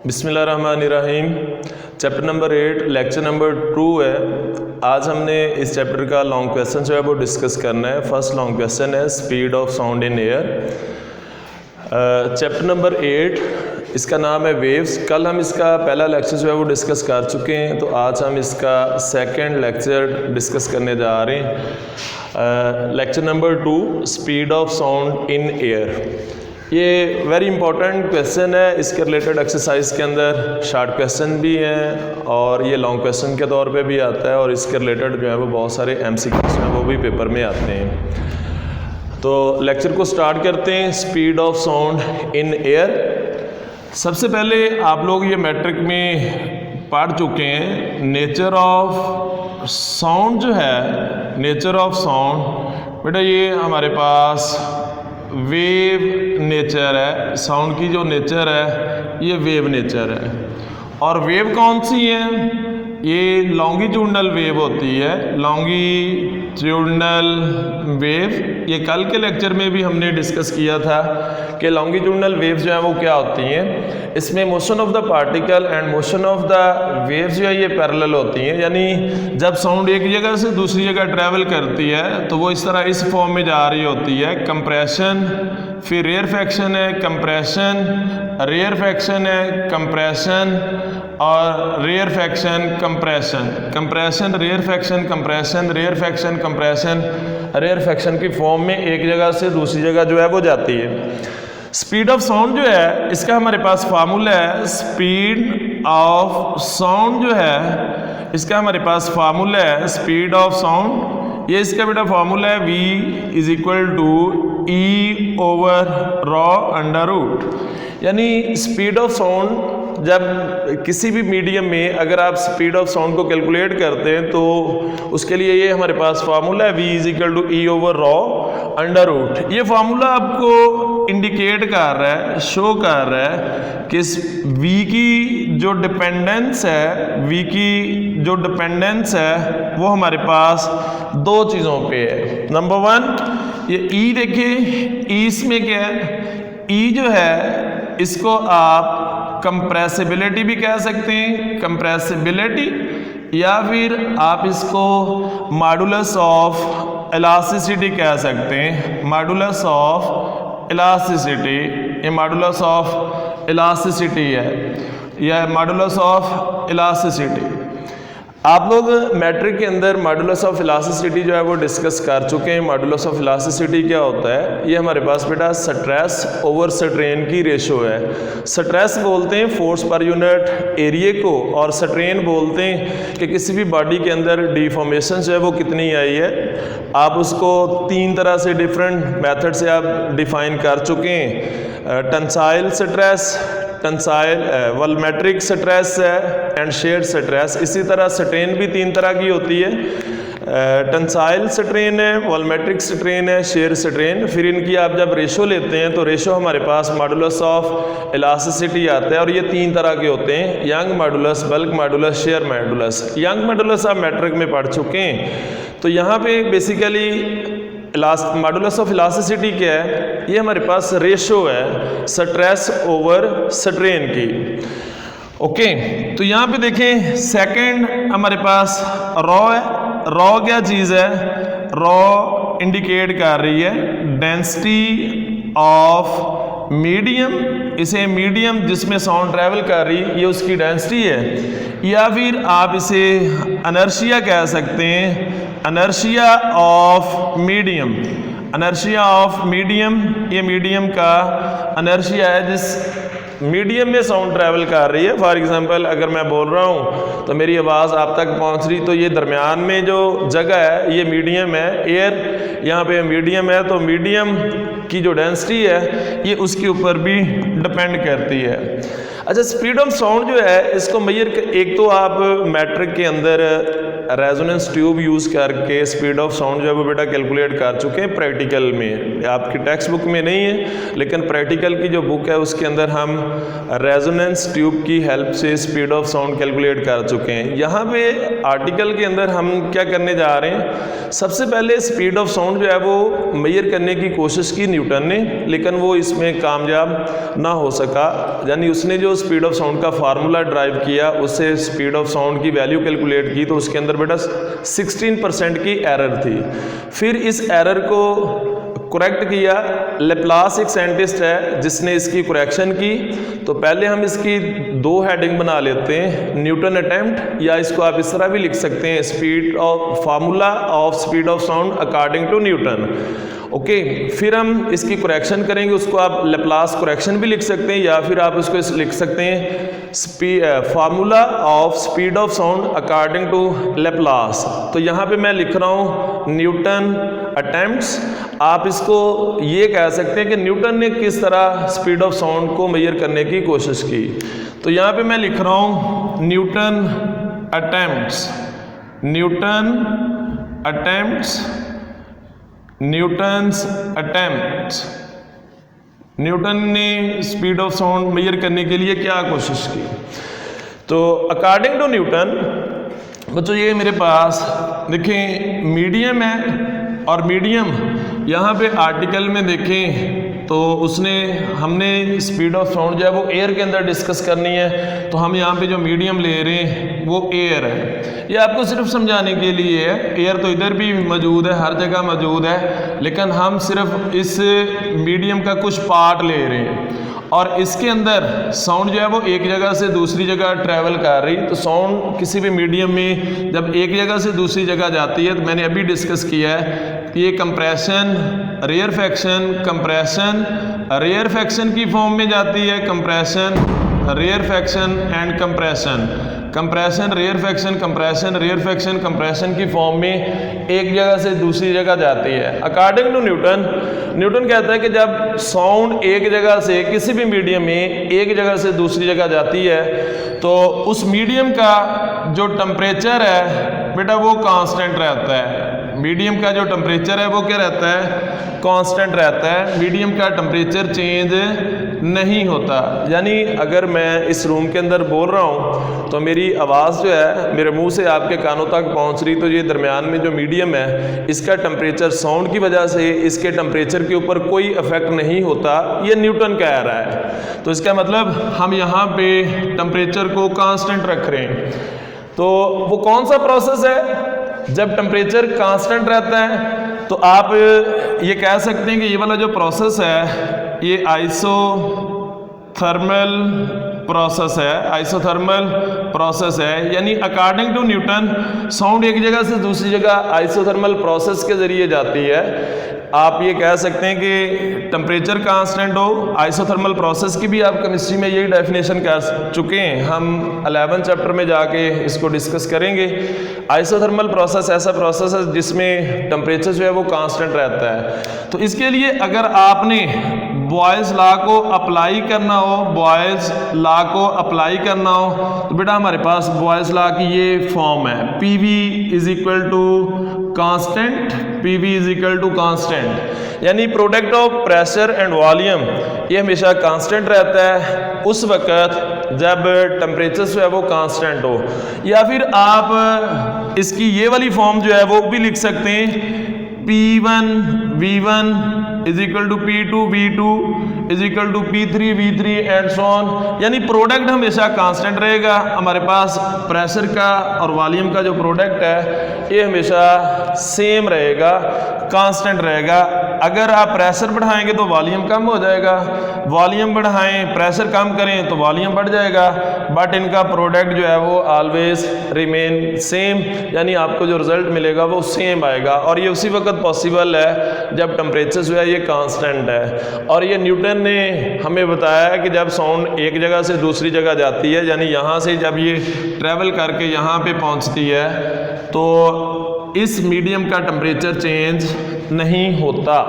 बिस्मिल्लाहिर्रहमानिर्रहीम। Chapter number 8 lecture number 2 है। आज हमने इस चैप्टर का लॉन्ग क्वेश्चन जो है वो डिस्कस करना है। फर्स्ट लॉन्ग क्वेश्चन है speed of sound in air. Chapter number 8 इसका नाम है वेव्स। कल हम इसका पहला लेक्चर जो है वो डिस्कस कर चुके हैं, तो आज हम इसका सेकंड लेक्चर डिस्कस करने जा रहे हैं। Lecture number 2 speed of sound in air. ये वेरी इंपॉर्टेंट क्वेश्चन है। इसके रिलेटेड एक्सरसाइज के अंदर शॉर्ट क्वेश्चन भी हैं और ये लॉन्ग क्वेश्चन के तौर पे भी आता है, और इसके रिलेटेड जो है वो बहुत सारे MCQs हैं वो भी पेपर में आते हैं। तो लेक्चर को स्टार्ट करते हैं। Speed of sound in air. सबसे पहले आप लोग ये मैट्रिक में पढ़ चुके हैं नेचर ऑफ साउंड जो है, नेचर ऑफ साउंड। बेटा ये हमारे पास वेव नेचर है, साउंड की जो नेचर है ये वेव नेचर है। और वेव कौन सी है? ये लॉन्गिट्यूडनल वेव होती है, लॉन्गिट्यूडनल वेव। ये कल के लेक्चर में भी हमने डिस्कस किया था कि लॉन्गिट्यूडनल वेव्स जो है वो क्या होती हैं। इसमें motion of the particle and motion of the waves जो है ये पैरेलल होती हैं, यानी जब साउंड एक जगह से दूसरी जगह ट्रैवल करती है तो वो इस तरह इस फॉर्म में जा रही होती है। कंप्रेशन, फिर रेयरफैक्शन है, कंप्रेशन, रेयरफैक्शन है, कंप्रेशन और rarefaction, compression, compression, rarefaction, compression, rarefaction, compression, rarefaction की फॉर्म में एक जगह से दूसरी जगह जो है वो जाती है। स्पीड ऑफ साउंड जो है इसका हमारे पास फार्मूला है। स्पीड ऑफ साउंड जो है इसका हमारे पास फार्मूला है स्पीड ऑफ साउंड। ये इसका बेटा फार्मूला है V is equal to E over rho under root. यानी स्पीड ऑफ साउंड जब किसी भी मीडियम में अगर आप स्पीड ऑफ साउंड को कैलकुलेट करते हैं तो उसके लिए ये हमारे पास फार्मूला है V is equal to E over rho under root. ये फार्मूला आपको इंडिकेट कर रहा है, शो कर रहा है कि V की जो डिपेंडेंस है, V की जो डिपेंडेंस है वो हमारे पास दो चीज़ों पे है। नंबर 1 ये E देखिए, E इसमें क्या है? E जो है इसको आप कंप्रेसिबिलिटी भी कह सकते हैं, कंप्रेसिबिलिटी, या फिर आप इसको मॉडुलस ऑफ इलास्टिसिटी कह सकते हैं, मॉडुलस ऑफ इलास्टिसिटी। ये मॉडुलस ऑफ इलास्टिसिटी है, यह मॉडुलस ऑफ इलास्टिसिटी। आप लोग मैट्रिक के अंदर मॉडुलस ऑफ इलास्टिसिटी जो है वो डिस्कस कर चुके हैं। मॉडुलस ऑफ इलास्टिसिटी क्या होता है? ये हमारे पास बेटा स्ट्रेस ओवर स्ट्रेन की रेशो है। स्ट्रेस बोलते हैं फोर्स पर यूनिट एरिया को, और स्ट्रेन बोलते हैं कि किसी भी बॉडी के अंदर डिफॉर्मेशन जो है वो कितनी आई है। आप उसको 3 तरह से डिफरेंट मेथड से आप डिफाइन कर चुके हैं। Tensile stress, tensile volumetric stress है एंड शेयर स्ट्रेस। इसी तरह स्ट्रेन भी 3 तरह की होती है। टेंसाइल स्ट्रेन है, वॉल्यूमेट्रिक स्ट्रेन है, शेयर स्ट्रेन। फिर इनकी आप जब रेशो लेते हैं तो रेशो हमारे पास मॉडुलस ऑफ इलास्टिसिटी आता है, और ये 3 तरह के होते हैं, young modulus, bulk modulus, share modulus. Young modulus आप मैट्रिक में पढ़ चुके हैं। तो यहाँ पे बेसिकली मॉडुलस ऑफ इलास्टिसिटी क्या है? ये हमारे पास रेशो है स्ट्रेस ओवर स्ट्रेन की। ओके, तो यहाँ पे देखें सेकंड हमारे पास रॉ है। रॉ क्या चीज़ है? रॉ इंडिकेट कर रही है डेंसिटी ऑफ मीडियम। इसे मीडियम जिसमें साउंड ट्रैवल कर रही ये उसकी डेंसिटी है, या फिर आप इसे इनर्शिया कह सकते हैं, inertia of medium, inertia of medium. ये मीडियम का इनर्शिया है जिस मीडियम में साउंड ट्रैवल कर रही है। फॉर एग्जांपल अगर मैं बोल रहा हूँ तो मेरी आवाज़ आप तक पहुँच रही, तो ये दरमियान में जो जगह है ये मीडियम है, एयर यहाँ पे मीडियम है, तो मीडियम की जो डेंसिटी है ये उसके ऊपर भी डिपेंड करती है। अच्छा, स्पीड ऑफ साउंड जो है इसको मेजर, एक तो आप मैट्रिक के अंदर रेजोनेंस ट्यूब यूज़ करके स्पीड ऑफ साउंड जो है वो बेटा कैलकुलेट कर चुके हैं प्रैक्टिकल में। आपकी टेक्स्ट बुक में नहीं है लेकिन प्रैक्टिकल की जो बुक है उसके अंदर हम रेजोनेंस ट्यूब की हेल्प से स्पीड ऑफ साउंड कैलकुलेट कर चुके हैं। यहाँ पे आर्टिकल के अंदर हम क्या करने जा रहे हैं, सबसे पहले स्पीड ऑफ साउंड जो है वो मेजर करने की कोशिश की न्यूटन ने, लेकिन वो इसमें कामयाब ना हो सका। यानी उसने जो स्पीड ऑफ साउंड का फार्मूला ड्राइव किया उससे स्पीड ऑफ साउंड की वैल्यू कैलकुलेट की तो उसके अंदर बेटा 16% की एरर थी। फिर इस एरर को करेक्ट किया। लेप्लास एक साइंटिस्ट है जिसने इसकी करेक्शन की। तो पहले हम इसकी दो हेडिंग बना लेते हैं, न्यूटन अटेम्प्ट, या इसको आप इस तरह भी लिख सकते हैं speed of formula of speed of sound according to Newton. Okay, फिर हम इसकी करेक्शन करेंगे, उसको आप लेप्लास करेक्शन भी लिख सकते हैं या फिर आप उसको लिख सकते हैं formula of speed of sound according to Laplace. तो यहाँ पे मैं लिख रहा हूँ न्यूटन अटेम्प्ट्स। आप इसको ये कह सकते हैं कि न्यूटन ने किस तरह स्पीड ऑफ साउंड को मेजर करने की कोशिश की। तो यहाँ पे मैं लिख रहा हूँ Newton attempts, Newton attempts, Newton's attempts. Newton ने स्पीड ऑफ साउंड मेजर करने के लिए क्या कोशिश की। तो अकॉर्डिंग टू न्यूटन बच्चों ये मेरे पास देखें मीडियम है, और मीडियम यहाँ पे आर्टिकल में देखें तो हमने स्पीड ऑफ साउंड जो है वो एयर के अंदर डिस्कस करनी है। तो हम यहाँ पे जो मीडियम ले रहे हैं वो एयर है। ये आपको सिर्फ समझाने के लिए है, एयर तो इधर भी मौजूद है, हर जगह मौजूद है, लेकिन हम सिर्फ इस मीडियम का कुछ पार्ट ले रहे हैं। और इसके अंदर साउंड जो है वो एक जगह से दूसरी जगह ट्रैवल कर रही। तो साउंड किसी भी मीडियम में जब एक जगह से दूसरी जगह जाती है, तो मैंने अभी डिस्कस किया है कि ये कंप्रेशन, रेयरफैक्शन, कंप्रेशन, रेयरफैक्शन की फॉर्म में जाती है, compression, rarefaction and compression, compression, rarefaction, compression, rarefaction, compression की फॉर्म में एक जगह से दूसरी जगह जाती है। अकॉर्डिंग टू न्यूटन, न्यूटन कहता है कि जब साउंड एक जगह से किसी भी मीडियम में एक जगह से दूसरी जगह जाती है तो उस मीडियम का जो टेम्परेचर है बेटा वो कांस्टेंट रहता है। मीडियम का जो टेम्परेचर है वो क्या रहता है, कांस्टेंट रहता है। मीडियम का टेम्परेचर चेंज नहीं होता। यानी अगर मैं इस रूम के अंदर बोल रहा हूँ तो मेरी आवाज़ जो है मेरे मुंह से आपके कानों तक पहुँच रही, तो ये दरमियान में जो मीडियम है इसका टेम्परेचर साउंड की वजह से इसके टेम्परेचर के ऊपर कोई इफेक्ट नहीं होता, ये न्यूटन कह रहा है। तो इसका मतलब हम यहाँ पे टेम्परेचर को कांस्टेंट रख रहे हैं। तो वो कौन सा प्रोसेस है जब टेम्परेचर कांस्टेंट रहता है? तो आप ये कह सकते हैं कि ये वाला जो प्रोसेस है ये आइसोथर्मल प्रोसेस है, आइसोथर्मल प्रोसेस है। यानी अकॉर्डिंग टू न्यूटन साउंड एक जगह से दूसरी जगह आइसोथर्मल प्रोसेस के जरिए जाती है। आप ये कह सकते हैं कि टेम्परेचर कांस्टेंट हो, आइसोथर्मल प्रोसेस की भी आप केमिस्ट्री में यही डेफिनेशन कर चुके हैं। हम 11 चैप्टर में जाके इसको डिस्कस करेंगे। आइसोथर्मल प्रोसेस ऐसा प्रोसेस है जिसमें टेम्परेचर जो है वो कांस्टेंट रहता है। तो इसके लिए अगर आपने बॉयज़ लॉ को अप्लाई करना हो, बॉयज़ लॉ को अप्लाई करना हो तो बेटा हमारे पास बॉयज़ लॉ की ये फॉर्म है, PV is equal to constant, PV is equal to constant. यानी product of pressure and volume ये हमेशा कांस्टेंट रहता है उस वक़्त जब टेम्परेचर जो है वो कांस्टेंट हो। या फिर आप इसकी ये वाली फॉर्म जो है वो भी लिख सकते हैं, P1 V1 is equal to P2 V2 is equal to P3 V3 and so on. यानी प्रोडक्ट हमेशा कांस्टेंट रहेगा। हमारे पास प्रेशर का और वॉल्यूम का जो प्रोडक्ट है ये हमेशा सेम रहेगा, कांस्टेंट रहेगा। अगर आप प्रेशर बढ़ाएंगे तो वॉल्यूम कम हो जाएगा, वॉल्यूम बढ़ाएं प्रेशर कम करें तो वॉल्यूम बढ़ जाएगा, बट इनका प्रोडक्ट जो है वो ऑलवेज रिमेन सेम। यानी आपको जो रिजल्ट मिलेगा वो सेम आएगा। और ये उसी वक्त पॉसिबल है जब टेम्परेचर जो है ये कांस्टेंट है। और ये न्यूटन ने हमें बताया है कि जब साउंड एक जगह से दूसरी जगह जाती है, यानी यहाँ से जब ये ट्रैवल करके यहाँ पे पहुँचती है तो इस मीडियम का टेम्परेचर चेंज नहीं होता।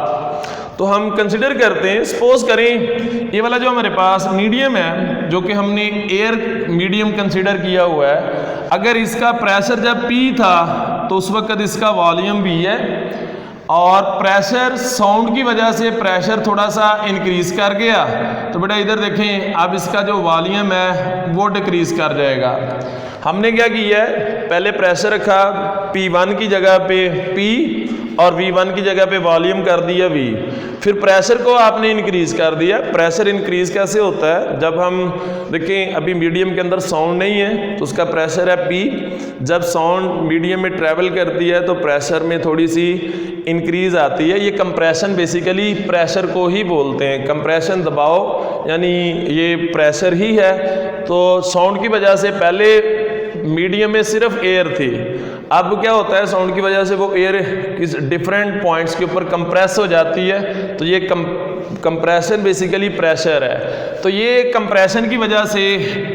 तो हम कंसिडर करते हैं, सपोज करें ये वाला जो हमारे पास मीडियम है जो कि हमने एयर मीडियम कंसिडर किया हुआ है। अगर इसका प्रेशर जब P था तो उस वक्त इसका वॉल्यूम V है, और प्रेशर साउंड की वजह से प्रेशर थोड़ा सा इंक्रीज कर गया तो बेटा इधर देखें अब इसका जो वॉल्यूम है वो डिक्रीज कर जाएगा। हमने क्या किया है, पहले प्रेशर रखा P1 की जगह पे P और V1 की जगह पे वॉल्यूम कर दिया V, फिर प्रेशर को आपने इंक्रीज कर दिया। प्रेशर इंक्रीज कैसे होता है, जब हम देखें अभी मीडियम के अंदर साउंड नहीं है तो उसका प्रेशर है P, जब साउंड मीडियम में ट्रैवल करती है तो प्रेशर में थोड़ी सी इंक्रीज आती है। ये कंप्रेशन बेसिकली प्रेशर को ही बोलते हैं, कंप्रेशन दबाव यानी ये प्रेशर ही है। तो साउंड की वजह से पहले मीडियम में सिर्फ एयर थी, अब क्या होता है साउंड की वजह से वो एयर किस डिफरेंट पॉइंट्स के ऊपर कंप्रेस हो जाती है, तो ये कंप्रेशन बेसिकली प्रेशर है। तो ये कंप्रेशन की वजह से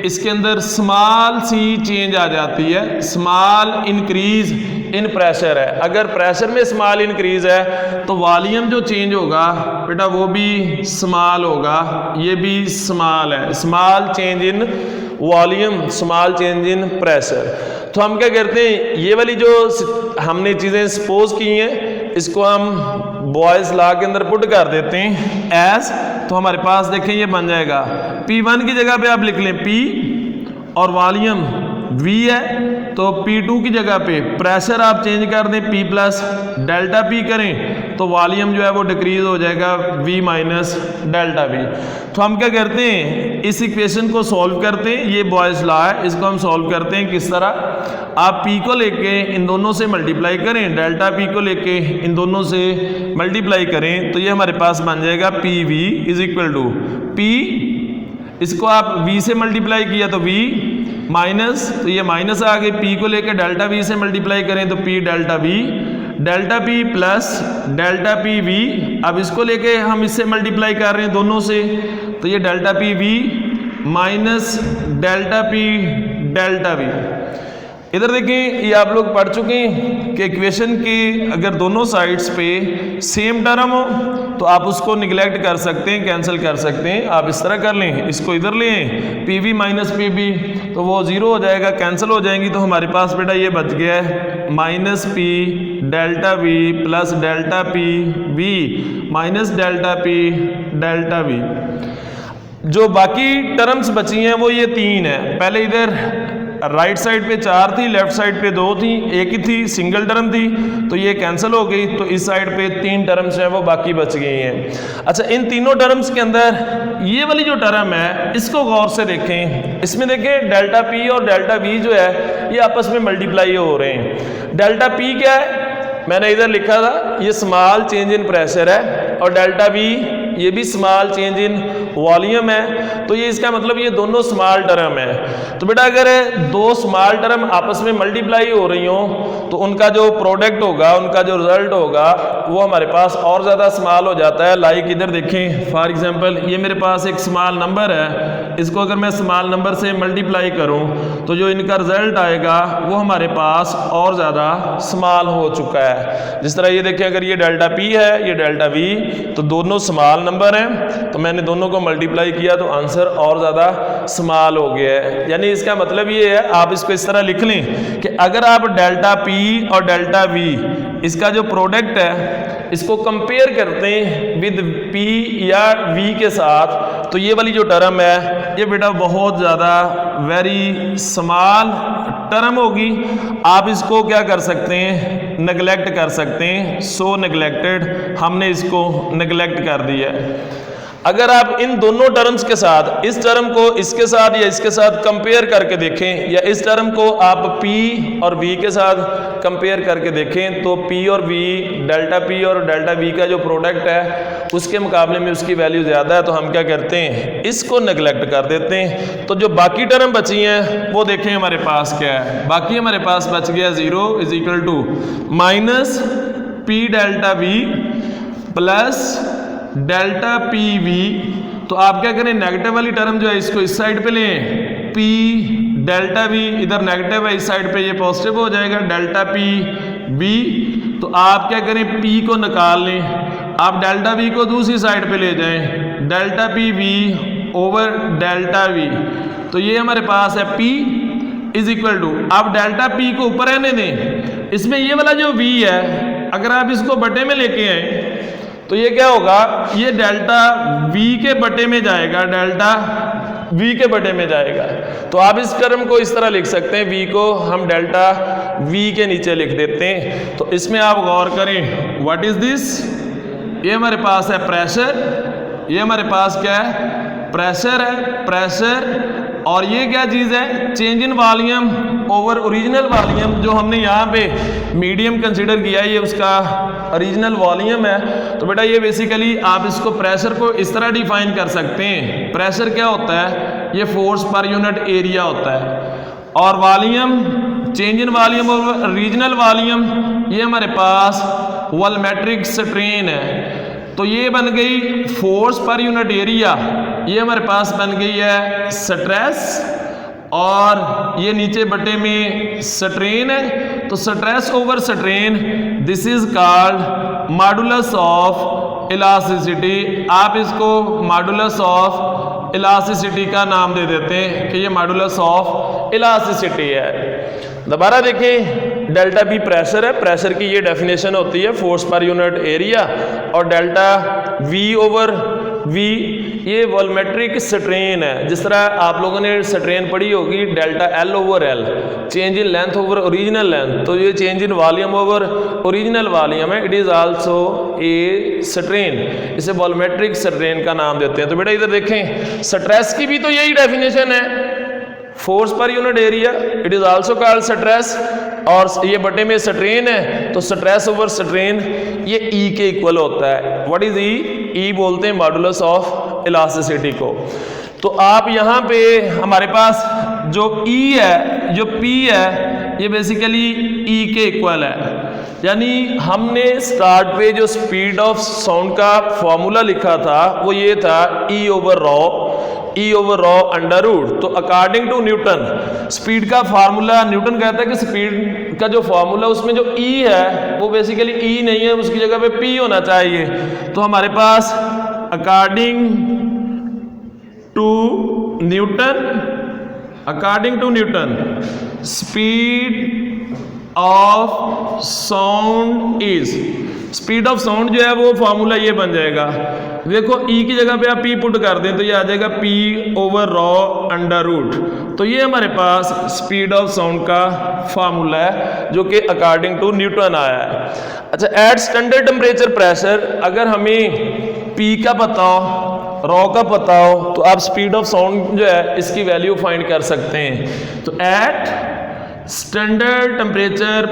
इसके अंदर स्मॉल सी चेंज आ जाती है, स्मॉल इंक्रीज इन प्रेशर है। अगर प्रेशर में स्मॉल इंक्रीज है तो वॉल्यूम जो चेंज होगा बेटा वो भी स्मॉल होगा, ये भी स्मॉल है, small change in volume, small change in pressure. तो हम क्या करते हैं, ये वाली जो हमने चीज़ें सपोज की हैं इसको हम बॉयज़ लॉ के अंदर पुट कर देते हैं एज, तो हमारे पास देखें ये बन जाएगा P1 की जगह पे आप लिख लें P और वॉल्यूम V है, तो P2 की जगह पे प्रेशर आप चेंज कर दें P प्लस डेल्टा P करें तो वॉल्यूम जो है वो डिक्रीज हो जाएगा V माइनस डेल्टा V। तो हम क्या करते हैं, इस इक्वेशन को सॉल्व करते हैं, ये बॉयज़ लॉ है, इसको हम सॉल्व करते हैं किस तरह, आप P को लेके इन दोनों से मल्टीप्लाई करें, डेल्टा P को लेके इन दोनों से मल्टीप्लाई करें तो ये हमारे पास बन जाएगा PV is equal to P, इसको आप V से मल्टीप्लाई किया तो V माइनस, तो ये माइनस आ गई, P को लेके डेल्टा V से मल्टीप्लाई करें तो P delta V, delta P plus delta P V, अब इसको लेके हम इससे मल्टीप्लाई कर रहे हैं दोनों से तो ये delta P V minus delta P delta V। इधर देखें ये आप लोग पढ़ चुके हैं कि इक्वेशन के अगर दोनों साइड्स पे सेम टर्म हो तो आप उसको निगलेक्ट कर सकते हैं, कैंसिल कर सकते हैं। आप इस तरह कर लें, इसको इधर लें PV माइनस PB तो वो ज़ीरो हो जाएगा, कैंसिल हो जाएंगी, तो हमारे पास बेटा ये बच गया है minus P delta V plus delta P V minus delta P delta V। जो बाकी टर्म्स बची हैं वो ये तीन है, पहले इधर राइट साइड पे 4 थी, लेफ्ट साइड पे 2 थी, एक ही थी सिंगल टर्म थी तो ये कैंसिल हो गई, तो इस साइड पे 3 टर्म्स हैं वो बाकी बच गई हैं। अच्छा, इन तीनों टर्म्स के अंदर ये वाली जो टर्म है इसको गौर से देखें, इसमें देखें डेल्टा P और डेल्टा V जो है ये आपस में मल्टीप्लाई हो रहे हैं। डेल्टा P क्या है, मैंने इधर लिखा था ये स्मॉल चेंज इन प्रेशर है, और डेल्टा V ये भी स्मॉल चेंज इन वॉल्यूम है, तो ये इसका मतलब ये दोनों स्मॉल टर्म है। तो बेटा अगर दो स्मॉल टर्म आपस में मल्टीप्लाई हो रही हो तो उनका जो प्रोडक्ट होगा, उनका जो रिजल्ट होगा वो हमारे पास और ज़्यादा स्मॉल हो जाता है। लाइक इधर देखें फॉर एग्जांपल ये मेरे पास एक स्मॉल नंबर है, इसको अगर मैं स्मॉल नंबर से मल्टीप्लाई करूं तो जो इनका रिजल्ट आएगा वो हमारे पास और ज़्यादा स्मॉल हो चुका है। जिस तरह ये देखें अगर ये डेल्टा P है ये डेल्टा V, तो दोनों स्मॉल नंबर हैं तो मैंने दोनों को मल्टीप्लाई किया तो आंसर और ज़्यादा स्मॉल हो गया है। यानी इसका मतलब ये है, आप इसको इस तरह लिख लें कि अगर आप डेल्टा P और डेल्टा V इसका जो प्रोडक्ट है इसको कंपेयर करते हैं विद P या V के साथ तो ये वाली जो टर्म है ये बेटा बहुत ज़्यादा वेरी स्मॉल टर्म होगी। आप इसको क्या कर सकते हैं, नेगलेक्ट कर सकते हैं। सो नेगलेक्टेड, हमने इसको नेगलेक्ट कर दिया है। अगर आप इन दोनों टर्म्स के साथ इस टर्म को इसके साथ या इसके साथ कंपेयर करके देखें, या इस टर्म को आप P और V के साथ कंपेयर करके देखें तो P और V, डेल्टा P और डेल्टा V का जो प्रोडक्ट है उसके मुकाबले में उसकी वैल्यू ज़्यादा है, तो हम क्या करते हैं इसको नेगलेक्ट कर देते हैं। तो जो बाकी टर्म बची हैं वो देखें हमारे पास क्या है, बाकी हमारे पास बच गया 0 is equal to minus P delta V plus delta PV। तो आप क्या करें, नेगेटिव वाली टर्म जो है इसको इस साइड पे लें, P डेल्टा V इधर नेगेटिव है, इस साइड पे ये पॉजिटिव हो जाएगा डेल्टा PV। तो आप क्या करें, P को निकाल लें, आप डेल्टा V को दूसरी साइड पे ले जाएं, delta PV over delta V। तो ये हमारे पास है P इज इक्वल टू, आप डेल्टा पी को ऊपर रहने दें, इसमें ये वाला जो v है अगर आप इसको बटे में लेके आए तो ये क्या होगा, ये डेल्टा v के बटे में जाएगा, डेल्टा v के बटे में जाएगा। तो आप इस टर्म को इस तरह लिख सकते हैं, v को हम डेल्टा v के नीचे लिख देते हैं। तो इसमें आप गौर करें, व्हाट इज दिस, ये हमारे पास है प्रेशर, ये हमारे पास क्या है, प्रेशर है, प्रेशर, और ये क्या चीज़ है, change in volume over original volume, जो हमने यहाँ पे मीडियम कंसीडर किया है ये उसका ओरिजिनल वॉल्यूम है। तो बेटा ये बेसिकली आप इसको प्रेशर को इस तरह डिफाइन कर सकते हैं, प्रेशर क्या होता है, ये फोर्स पर यूनिट एरिया होता है, और volume, change in volume over original volume, ये हमारे पास वॉल्यूमेट्रिक स्ट्रेन है। तो ये बन गई फोर्स पर यूनिट एरिया, ये हमारे पास बन गई है स्ट्रेस, और ये नीचे बटे में स्ट्रेन है। तो stress over strain, this is called modulus of elasticity. आप इसको मॉडुलस ऑफ इलास्टिसिटी का नाम दे देते हैं कि ये मॉडुलस ऑफ इलास्टिसिटी है। दोबारा देखें, डेल्टा बी प्रेशर है, प्रेशर की ये डेफिनेशन होती है फोर्स पर यूनिट एरिया, और डेल्टा वी ओवर वी ये वॉल्यूमेट्रिक स्ट्रेन है। जिस तरह आप लोगों ने स्ट्रेन पढ़ी होगी delta L over L, change in length over original length, तो ये change in volume over original volume है, it is also a strain, इसे वॉल्यूमेट्रिक स्ट्रेन का नाम देते हैं। तो बेटा इधर देखें, स्ट्रेस की भी तो यही डेफिनेशन है, force per unit area, it is also called stress, और ये बटे में स्ट्रेन है, तो स्ट्रेस ओवर स्ट्रेन ये ई के इक्वल होता है। व्हाट इज ई, ई बोलते हैं मॉडुलस ऑफ इलास्टिसिटी को। तो आप यहाँ पे हमारे पास जो ई है, जो पी है, ये बेसिकली ई के इक्वल है। यानी हमने स्टार्ट पे जो स्पीड ऑफ साउंड का फॉर्मूला लिखा था वो ये था E over rho under root. तो अकॉर्डिंग टू न्यूटन स्पीड का फार्मूला, न्यूटन कहता है कि स्पीड का जो फार्मूला उसमें जो ई है वो बेसिकली ई नहीं है, उसकी जगह पे पी होना चाहिए। तो हमारे पास according to Newton speed of sound is, speed of sound जो है वो फॉर्मूला ये बन जाएगा, देखो ई की जगह पे आप पी पुट कर दें तो ये आ जाएगा P over rho under root. तो ये हमारे पास स्पीड ऑफ साउंड का फार्मूला है जो कि अकॉर्डिंग टू न्यूटन आया है। अच्छा, एट स्टैंडर्ड टेम्परेचर प्रेशर, अगर हमें पी का पता हो, रॉ का पता हो, तो आप स्पीड ऑफ साउंड जो है इसकी वैल्यू फाइंड कर सकते हैं। तो एट स्टैंडर्ड टेम्परेचर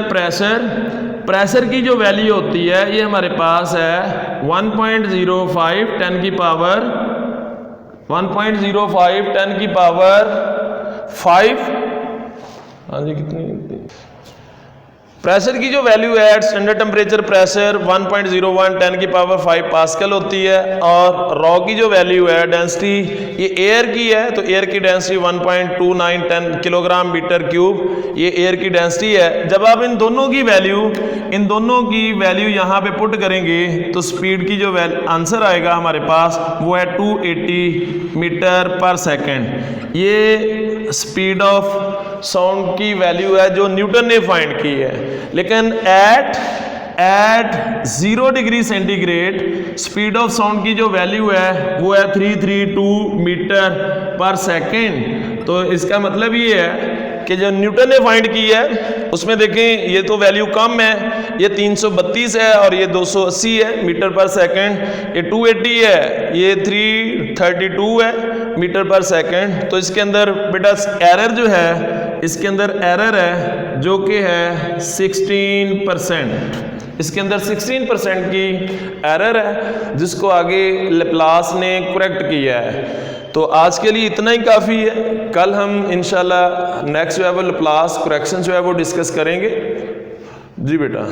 प्रेशर की जो वैल्यू होती है ये हमारे पास है 1.05 10 की पावर 5। हाँ जी, कितनी प्रेशर की जो वैल्यू है एट स्टैंडर्ड टेम्परेचर प्रेशर 1.01 10 की पावर 5 पास्कल होती है, और रॉ की जो वैल्यू है डेंसिटी ये एयर की है, तो एयर की डेंसिटी 1.29 10 किलोग्राम मीटर क्यूब, ये एयर की डेंसिटी है। जब आप इन दोनों की वैल्यू यहाँ पे पुट करेंगे तो स्पीड की जो आंसर आएगा हमारे पास वो है 280 मीटर पर सेकेंड। ये स्पीड ऑफ साउंड की वैल्यू है जो न्यूटन ने फाइंड की है। लेकिन at 0 degree centigrade speed of sound की जो वैल्यू है वो है 332 मीटर पर सेकेंड। तो इसका मतलब ये है कि जो न्यूटन ने फाइंड की है उसमें देखें ये तो वैल्यू कम है, ये 332 है और ये 280 है मीटर पर सेकंड, ये 280 है, ये 332 है मीटर पर सेकंड। तो इसके अंदर बेटा एरर जो है, इसके अंदर एरर है जो कि है 16%। इसके अंदर 16% की एरर है जिसको आगे लैप्लास ने करेक्ट किया है। तो आज के लिए इतना ही काफ़ी है। कल हम इंशाल्लाह नेक्स्ट जो है वो लैप्लास करेक्शन जो है वो डिस्कस करेंगे। जी बेटा।